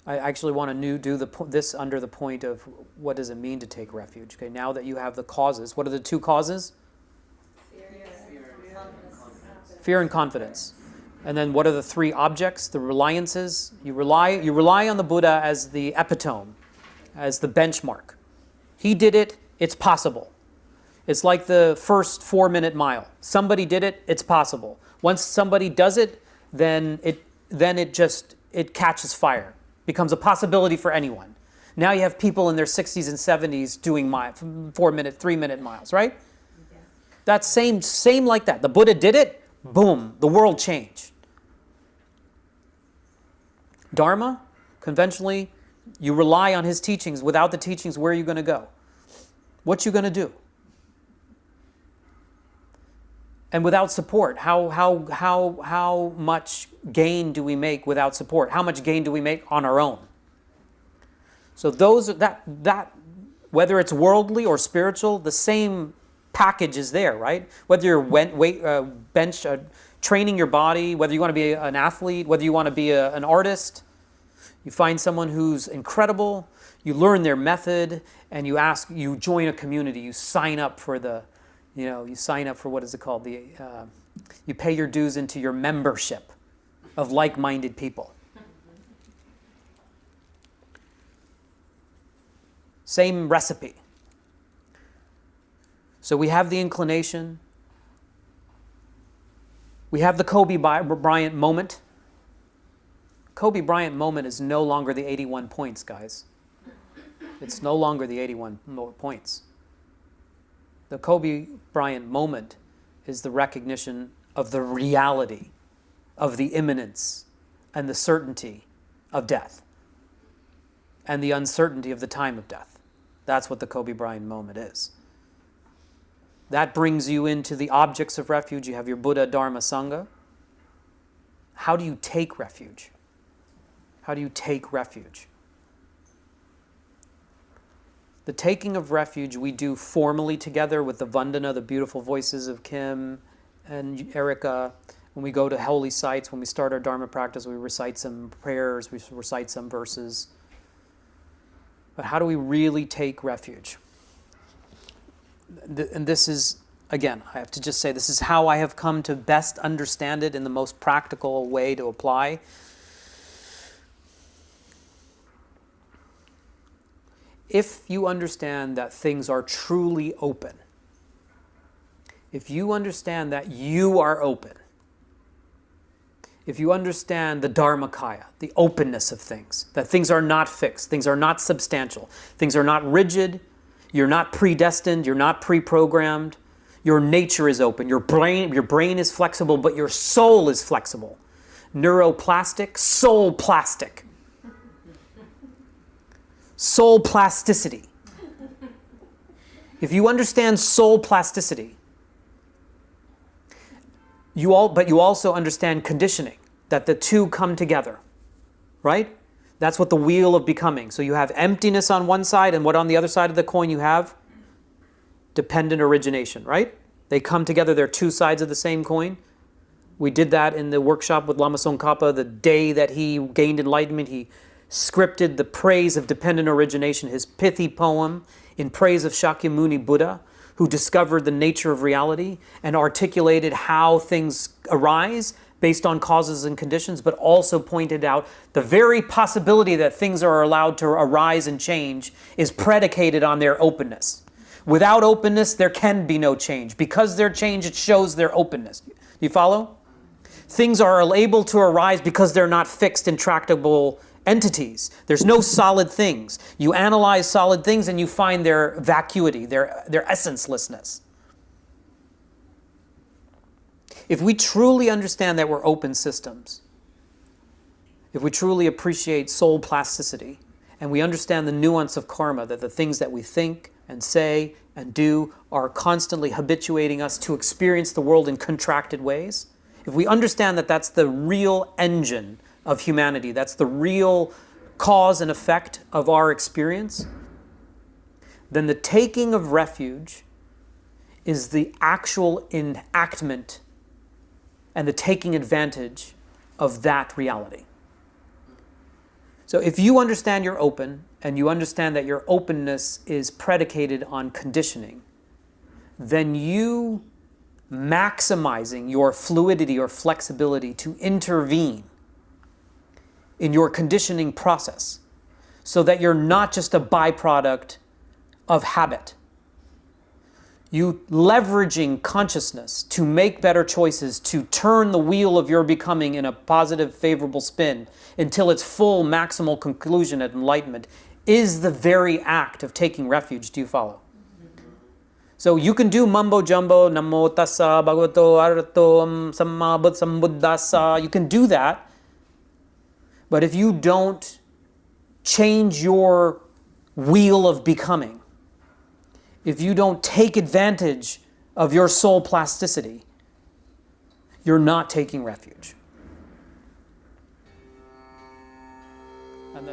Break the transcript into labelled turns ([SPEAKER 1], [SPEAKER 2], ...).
[SPEAKER 1] I actually want to do this under the point of what does it mean to take refuge. Okay, now that you have the causes, what are the two causes? Fear and confidence. And then what are the three objects, the reliances? You rely on the Buddha as the epitome, as the benchmark. He did it, it's possible. It's like the first 4-minute mile. Somebody did it, it's possible. Once somebody does it, then it catches fire. Becomes a possibility for anyone. Now you have people in their 60s and 70s doing 4-minute, 3-minute miles, right? Yeah. That's same like that. The Buddha did it, boom, the world changed. Dharma, conventionally, you rely on his teachings. Without the teachings, where are you going to go? What you going to do? And without support, how much gain do we make without support? How much gain do we make on our own? So that whether it's worldly or spiritual, the same package is there, right? Whether you're training your body, whether you want to be an athlete, whether you want to be an artist, you find someone who's incredible, you learn their method, and you join a community, you sign up for what is it called? You pay your dues into your membership of like-minded people. Same recipe. So we have the inclination. We have the Kobe Bryant moment. Kobe Bryant moment is no longer the 81 points, guys. It's no longer the 81 points. The Kobe Bryant moment is the recognition of the reality, of the imminence, and the certainty of death, and the uncertainty of the time of death. That's what the Kobe Bryant moment is. That brings you into the objects of refuge. You have your Buddha, Dharma, Sangha. How do you take refuge? How do you take refuge? The taking of refuge we do formally together with the Vandana, the beautiful voices of Kim and Erica. When we go to holy sites, when we start our Dharma practice, we recite some prayers, we recite some verses. But how do we really take refuge? And this is, again, I have to just say, this is how I have come to best understand it in the most practical way to apply. If you understand that things are truly open, if you understand that you are open, if you understand the Dharmakaya, the openness of things, that things are not fixed, things are not substantial, things are not rigid, you're not predestined, you're not pre-programmed, your nature is open, your brain is flexible, but your soul is flexible. Neuroplastic, soul plastic. Soul plasticity. If you understand soul plasticity, but you also understand conditioning, that the two come together, right? That's what the wheel of becoming. So you have emptiness on one side, and what on the other side of the coin you have? Dependent origination, right? They come together, they're two sides of the same coin. We did that in the workshop with Lama Tsongkhapa. The day that he gained enlightenment, he scripted the praise of dependent origination, his pithy poem in praise of Shakyamuni Buddha, who discovered the nature of reality and articulated how things arise based on causes and conditions, but also pointed out the very possibility that things are allowed to arise and change is predicated on their openness. Without openness, there can be no change. Because their change, it shows their openness. You follow? Things are able to arise because they're not fixed, intractable entities. There's no solid things. You analyze solid things and you find their vacuity, their essencelessness. If we truly understand that we're open systems, if we truly appreciate soul plasticity, and we understand the nuance of karma, that the things that we think and say and do are constantly habituating us to experience the world in contracted ways, if we understand that that's the real engine of humanity, that's the real cause and effect of our experience, then the taking of refuge is the actual enactment and the taking advantage of that reality. So if you understand you're open, and you understand that your openness is predicated on conditioning, then you maximizing your fluidity or flexibility to intervene in your conditioning process so that you're not just a byproduct of habit. You leveraging consciousness to make better choices, to turn the wheel of your becoming in a positive, favorable spin until its full maximal conclusion at enlightenment is the very act of taking refuge. Do you follow? So you can do mumbo jumbo, namo tassa bhagavato arahato samma sambuddhassa. You can do that. But if you don't change your wheel of becoming, if you don't take advantage of your soul plasticity, you're not taking refuge. And